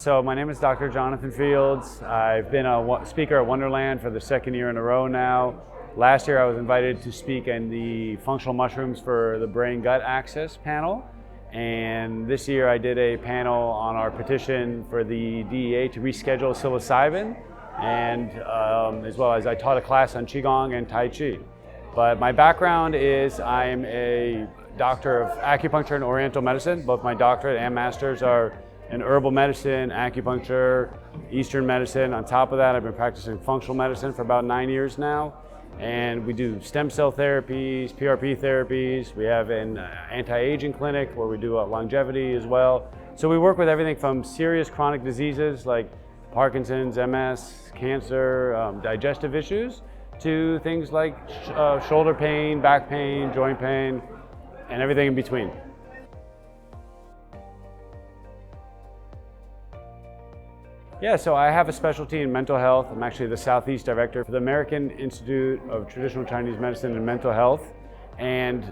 So my name is Dr. Jonathan Fields. I've been a speaker at Wonderland for the second year in a row now. Last year I was invited to speak in the functional mushrooms for the brain-gut axis panel. And this year I did a panel on our petition for the DEA to reschedule psilocybin, and as well as I taught a class on Qigong and Tai Chi. But my background is I'm a doctor of acupuncture and oriental medicine. Both my doctorate and master's are in herbal medicine, acupuncture, Eastern medicine. On top of that, I've been practicing functional medicine for about 9 years now. And we do stem cell therapies, PRP therapies. We have an anti-aging clinic where we do longevity as well. So we work with everything from serious chronic diseases like Parkinson's, MS, cancer, digestive issues, to things like shoulder pain, back pain, joint pain, and everything in between. Yeah, so I have a specialty in mental health. I'm actually the Southeast Director for the American Institute of Traditional Chinese Medicine and Mental Health. And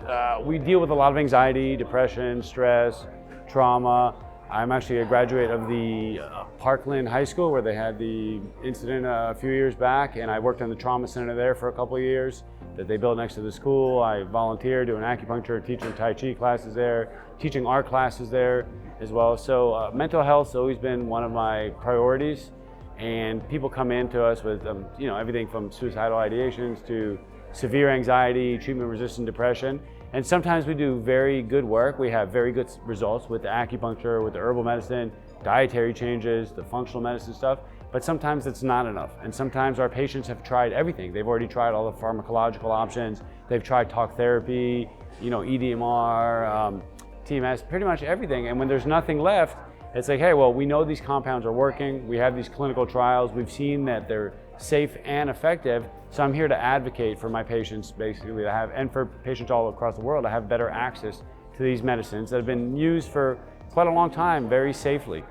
we deal with a lot of anxiety, depression, stress, trauma. I'm actually a graduate of the Parkland High School where they had the incident a few years back, and I worked in the trauma center there for a couple of years that they built next to the school. I volunteered doing acupuncture, teaching Tai Chi classes there, teaching art classes there as well. So mental health's always been one of my priorities, and people come in to us with everything from suicidal ideations to severe anxiety, treatment-resistant depression. And sometimes we do very good work. We have very good results with the acupuncture, with the herbal medicine, dietary changes, the functional medicine stuff, but sometimes it's not enough. And sometimes our patients have tried everything. They've already tried all the pharmacological options. They've tried talk therapy, EDMR, TMS, pretty much everything. And when there's nothing left, it's like, hey, well, we know these compounds are working. We have these clinical trials. We've seen that they're safe and effective. So I'm here to advocate for my patients, basically, to have, and for patients all across the world, to have better access to these medicines that have been used for quite a long time, very safely.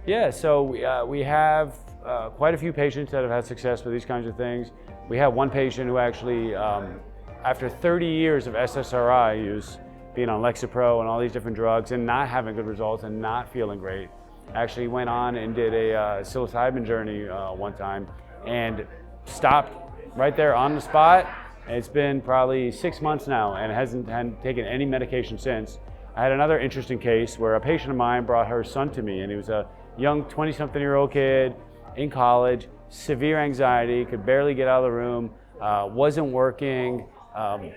Yeah, so we have quite a few patients that have had success with these kinds of things. We have one patient who actually, after 30 years of SSRI use, being on Lexapro and all these different drugs and not having good results and not feeling great, actually went on and did a psilocybin journey one time and stopped right there on the spot. It's been probably 6 months now and hadn't taken any medication since. I had another interesting case where a patient of mine brought her son to me, and he was a young 20-something-year-old kid in college, severe anxiety, could barely get out of the room, wasn't working,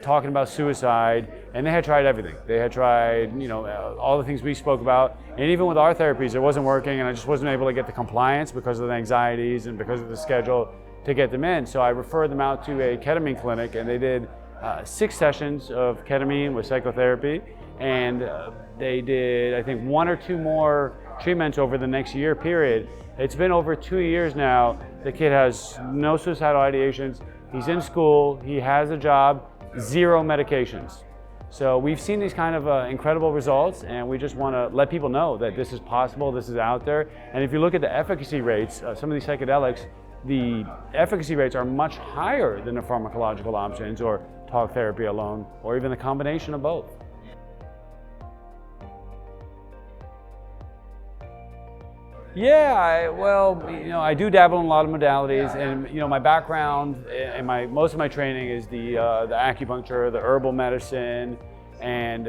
talking about suicide, and they had tried everything. They had tried, all the things we spoke about, and even with our therapies, it wasn't working, and I just wasn't able to get the compliance because of the anxieties and because of the schedule to get them in. So I referred them out to a ketamine clinic, and they did 6 sessions of ketamine with psychotherapy, and they did, I think, 1 or 2 more treatments over the next year period. It's been over 2 years now. The kid has no suicidal ideations. He's in school, he has a job, 0 medications. So we've seen these kind of incredible results, and we just want to let people know that this is possible, this is out there. And if you look at the efficacy rates, some of these psychedelics, the efficacy rates are much higher than the pharmacological options or talk therapy alone, or even the combination of both. Yeah, I do dabble in a lot of modalities, and my background and most of my training is the acupuncture, the herbal medicine, and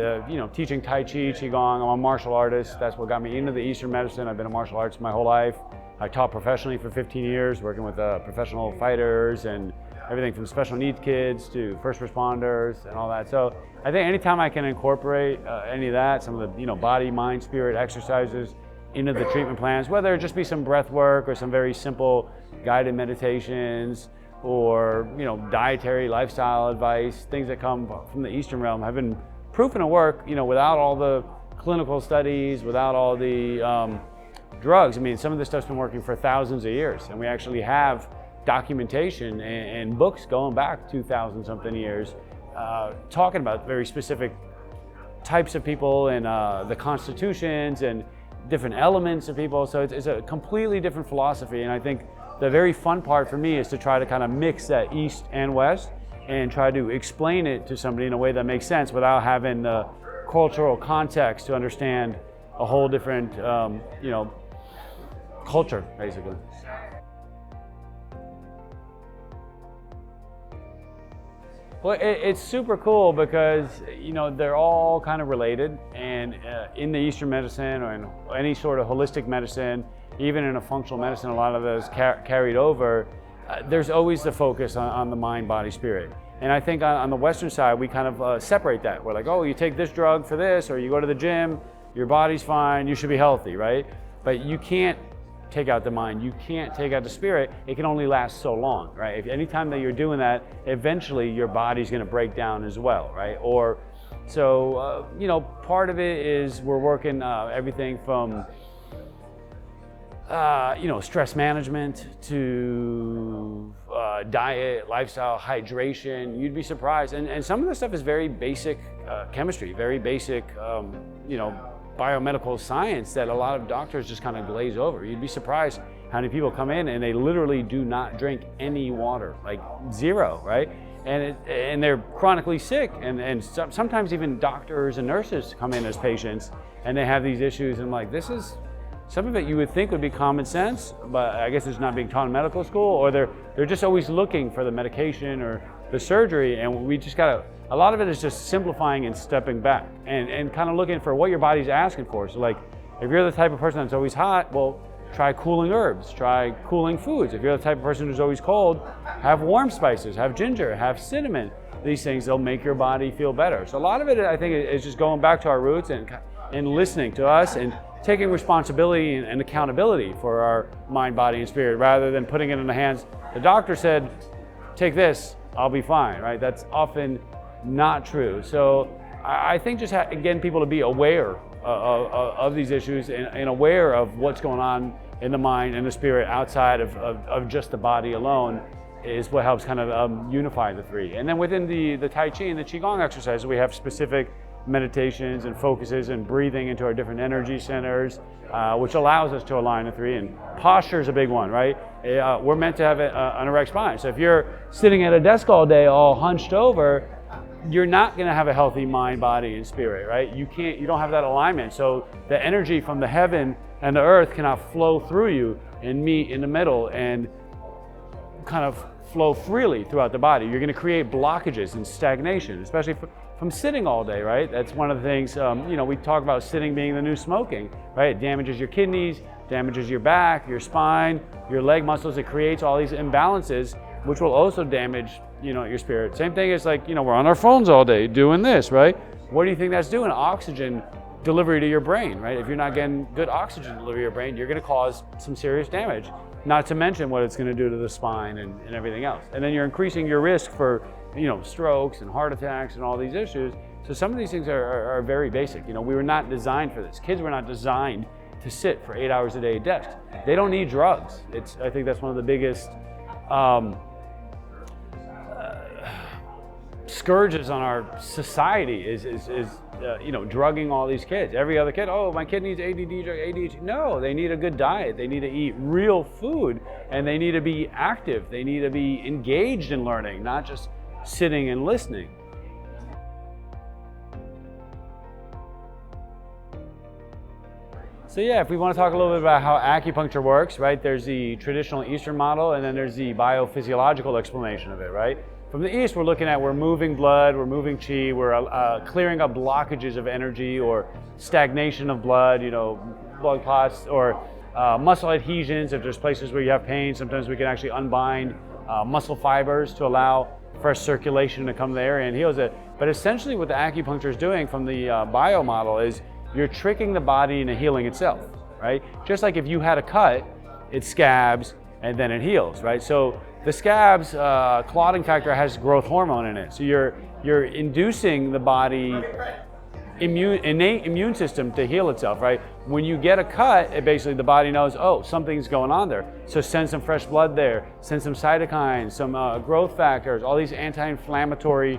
teaching Tai Chi, Qigong. I'm a martial artist. That's what got me into the Eastern medicine. I've been a martial artist my whole life. I taught professionally for 15 years, working with professional fighters and everything from special needs kids to first responders and all that. So I think anytime I can incorporate any of that, some of the body, mind, spirit exercises into the treatment plans, whether it just be some breath work or some very simple guided meditations or dietary lifestyle advice, things that come from the Eastern realm have been proven to work, without all the clinical studies, without all the drugs. I mean, some of this stuff's been working for thousands of years, and we actually have documentation and books going back 2,000 something years talking about very specific types of people and the constitutions and different elements of people. So it's a completely different philosophy, and I think the very fun part for me is to try to kind of mix that East and West and try to explain it to somebody in a way that makes sense without having the cultural context to understand a whole different, culture, basically. Well, it's super cool because, they're all kind of related, and in the Eastern medicine or in any sort of holistic medicine, even in a functional medicine, a lot of those carried over, there's always the focus on the mind, body, spirit. And I think on the Western side, we kind of separate that. We're like, oh, you take this drug for this, or you go to the gym, your body's fine, you should be healthy, right? But you can't take out the mind, you can't take out the spirit. It can only last so long, right? If anytime that you're doing that, eventually your body's going to break down as well, right? Or so part of it is we're working everything from stress management to diet, lifestyle, hydration. You'd be surprised, and some of the stuff is very basic chemistry, very basic biomedical science that a lot of doctors just kind of glaze over. You'd be surprised how many people come in and they literally do not drink any water, like zero, right? And they're chronically sick, and sometimes even doctors and nurses come in as patients and they have these issues, and like, this is some of it you would think would be common sense, but I guess it's not being taught in medical school, or they're just always looking for the medication or the surgery, and we just gotta, a lot of it is just simplifying and stepping back and kind of looking for what your body's asking for. So like, if you're the type of person that's always hot, well, try cooling herbs, try cooling foods. If you're the type of person who's always cold, have warm spices, have ginger, have cinnamon. These things, they'll make your body feel better. So a lot of it, I think, is just going back to our roots and listening to us and taking responsibility and accountability for our mind, body, and spirit, rather than putting it in the hands. The doctor said, take this, I'll be fine, right? That's often not true. So I think just again, people to be aware of these issues and aware of what's going on in the mind and the spirit outside of just the body alone is what helps kind of unify the three. And then within the Tai Chi and the Qigong exercises, we have specific meditations and focuses and breathing into our different energy centers, which allows us to align the three. And posture is a big one, right? We're meant to have an erect spine. So if you're sitting at a desk all day, all hunched over, you're not going to have a healthy mind, body, and spirit, right? You don't have that alignment. So the energy from the heaven and the earth cannot flow through you and meet in the middle and kind of flow freely throughout the body. You're going to create blockages and stagnation, especially from sitting all day, right? That's one of the things, we talk about sitting being the new smoking, right? It damages your kidneys, damages your back, your spine, your leg muscles. It creates all these imbalances, which will also damage, your spirit. Same thing as like, we're on our phones all day doing this, right? What do you think that's doing? Oxygen delivery to your brain, right? If you're not getting good oxygen delivery to your brain, you're going to cause some serious damage. Not to mention what it's going to do to the spine and everything else. And then you're increasing your risk for, strokes and heart attacks and all these issues. So some of these things are very basic. We were not designed for this. Kids were not designed to sit for 8 hours a day at desks. They don't need drugs. I think that's one of the biggest scourges on our society is drugging all these kids. Every other kid, oh, my kid needs ADD drug, ADHD. No, they need a good diet. They need to eat real food, and they need to be active. They need to be engaged in learning, not just sitting and listening. So yeah, if we want to talk a little bit about how acupuncture works, right? There's the traditional Eastern model, and then there's the biophysiological explanation of it, right? From the East, we're moving blood, we're moving chi, we're clearing up blockages of energy or stagnation of blood, blood clots or muscle adhesions. If there's places where you have pain, sometimes we can actually unbind muscle fibers to allow fresh circulation to come to the area and heals it. But essentially what the acupuncture is doing from the bio model is you're tricking the body into healing itself, right? Just like if you had a cut, it scabs and then it heals, right? So the scabs clotting factor has growth hormone in it. So you're inducing the body innate immune system to heal itself, right? When you get a cut, basically the body knows, oh, something's going on there. So send some fresh blood there, send some cytokines, some growth factors, all these anti-inflammatory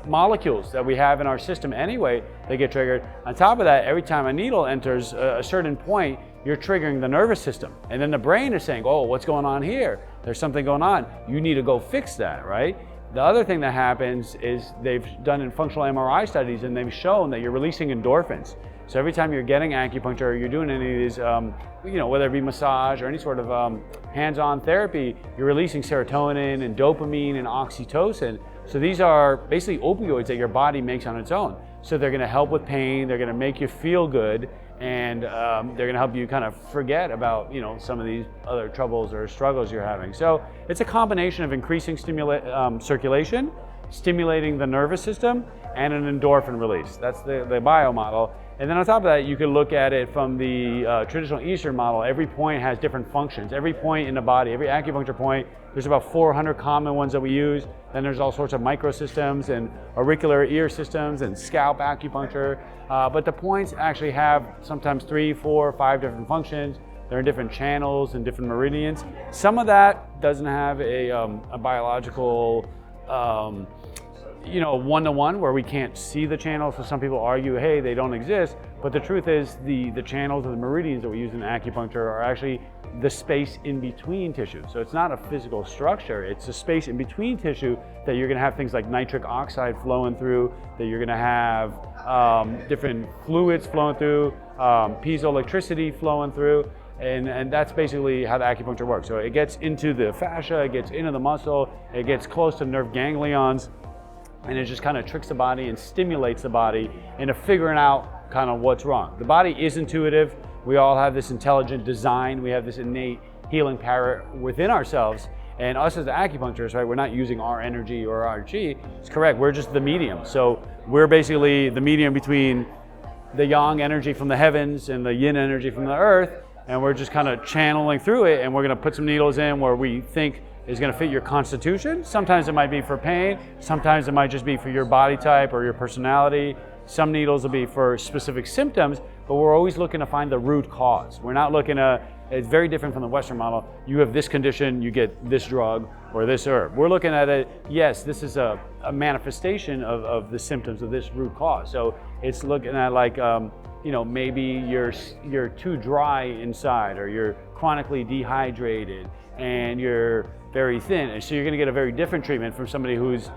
molecules that we have in our system anyway, they get triggered. On top of that, every time a needle enters a certain point, you're triggering the nervous system. And then the brain is saying, oh, what's going on here? There's something going on. You need to go fix that, right? The other thing that happens is they've done in functional MRI studies, and they've shown that you're releasing endorphins. So every time you're getting acupuncture or you're doing any of these, whether it be massage or any sort of hands-on therapy, you're releasing serotonin and dopamine and oxytocin. So these are basically opioids that your body makes on its own. So they're gonna help with pain, they're gonna make you feel good, and they're gonna help you kind of forget about some of these other troubles or struggles you're having. So it's a combination of increasing circulation, stimulating the nervous system, and an endorphin release. That's the bio model. And then on top of that, you can look at it from the traditional Eastern model. Every point has different functions. Every point in the body, every acupuncture point, there's about 400 common ones that we use. Then there's all sorts of microsystems and auricular ear systems and scalp acupuncture. But the points actually have sometimes 3, 4, 5 different functions. They're in different channels and different meridians. Some of that doesn't have a biological one-to-one where we can't see the channels. So some people argue, hey, they don't exist. But the truth is the channels or the meridians that we use in acupuncture are actually the space in between tissue. So it's not a physical structure, it's a space in between tissue that you're gonna have things like nitric oxide flowing through, that you're gonna have different fluids flowing through, piezoelectricity flowing through. And that's basically how the acupuncture works. So it gets into the fascia, it gets into the muscle, it gets close to nerve ganglions, and it just kind of tricks the body and stimulates the body into figuring out kind of what's wrong. The body is intuitive. We all have this intelligent design. We have this innate healing power within ourselves. And us as acupuncturists, right, we're not using our energy or our chi. It's correct, we're just the medium. So we're basically the medium between the yang energy from the heavens and the yin energy from the earth, and we're just kind of channeling through it, and we're gonna put some needles in where we think is gonna fit your constitution. Sometimes it might be for pain, sometimes it might just be for your body type or your personality. Some needles will be for specific symptoms, but we're always looking to find the root cause. We're not looking to, it's very different from the Western model. You have this condition, you get this drug or this herb. We're looking at it, yes, this is a manifestation of the symptoms of this root cause. So it's looking at like, maybe you're too dry inside, or you're chronically dehydrated and you're very thin. And so you're gonna get a very different treatment from somebody who's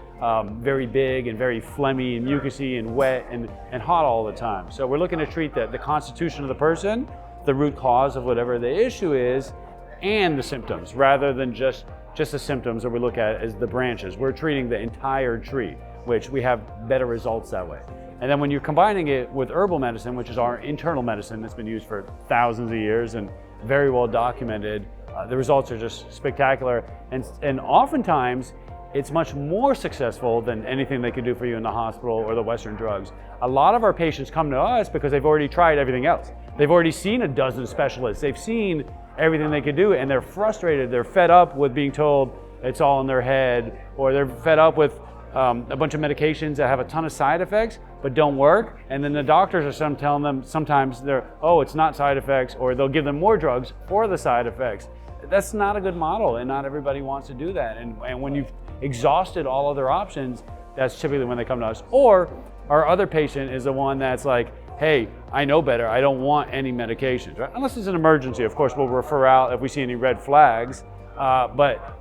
very big and very phlegmy and mucousy and wet and hot all the time. So we're looking to treat the constitution of the person, the root cause of whatever the issue is, and the symptoms, rather than just the symptoms that we look at as the branches. We're treating the entire tree, which we have better results that way. And then when you're combining it with herbal medicine, which is our internal medicine that's been used for thousands of years and very well documented, the results are just spectacular. And oftentimes, it's much more successful than anything they could do for you in the hospital or the Western drugs. A lot of our patients come to us because they've already tried everything else. They've already seen a dozen specialists. They've seen everything they could do, and they're frustrated. They're fed up with being told it's all in their head, or they're fed up with a bunch of medications that have a ton of side effects but don't work. And then the doctors are telling them sometimes it's not side effects, or they'll give them more drugs for the side effects. That's not a good model, and not everybody wants to do that. And when you've exhausted all other options, that's typically when they come to us. Or our other patient is the one that's like, hey, I know better, I don't want any medications, right? Unless it's an emergency, of course, we'll refer out if we see any red flags. But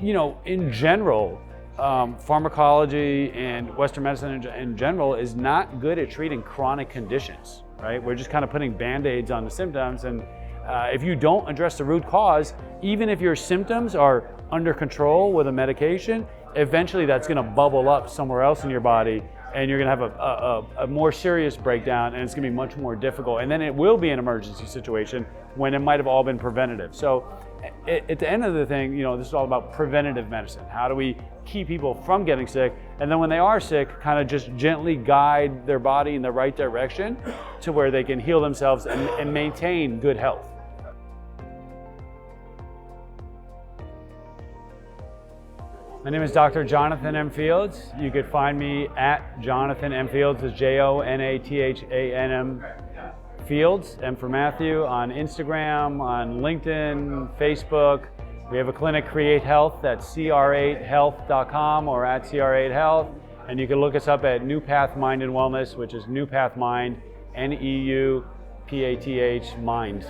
in general, pharmacology and Western medicine in general is not good at treating chronic conditions, right? We're just kind of putting Band-Aids on the symptoms, and if you don't address the root cause, even if your symptoms are under control with a medication, eventually that's gonna bubble up somewhere else in your body, and you're gonna have a more serious breakdown, and it's gonna be much more difficult. And then it will be an emergency situation when it might have all been preventative. So at the end of the thing, this is all about preventative medicine. How do we keep people from getting sick? And then when they are sick, kind of just gently guide their body in the right direction to where they can heal themselves and maintain good health. My name is Dr. Jonathan M. Fields. You could find me at Jonathan M. Fields, it's JONATHANM Fields, M for Matthew, on Instagram, on LinkedIn, Facebook. We have a clinic, Create Health, that's cr8health.com or at cr8health. And you can look us up at New Path Mind and Wellness, which is New Path Mind, NEUPATH Mind.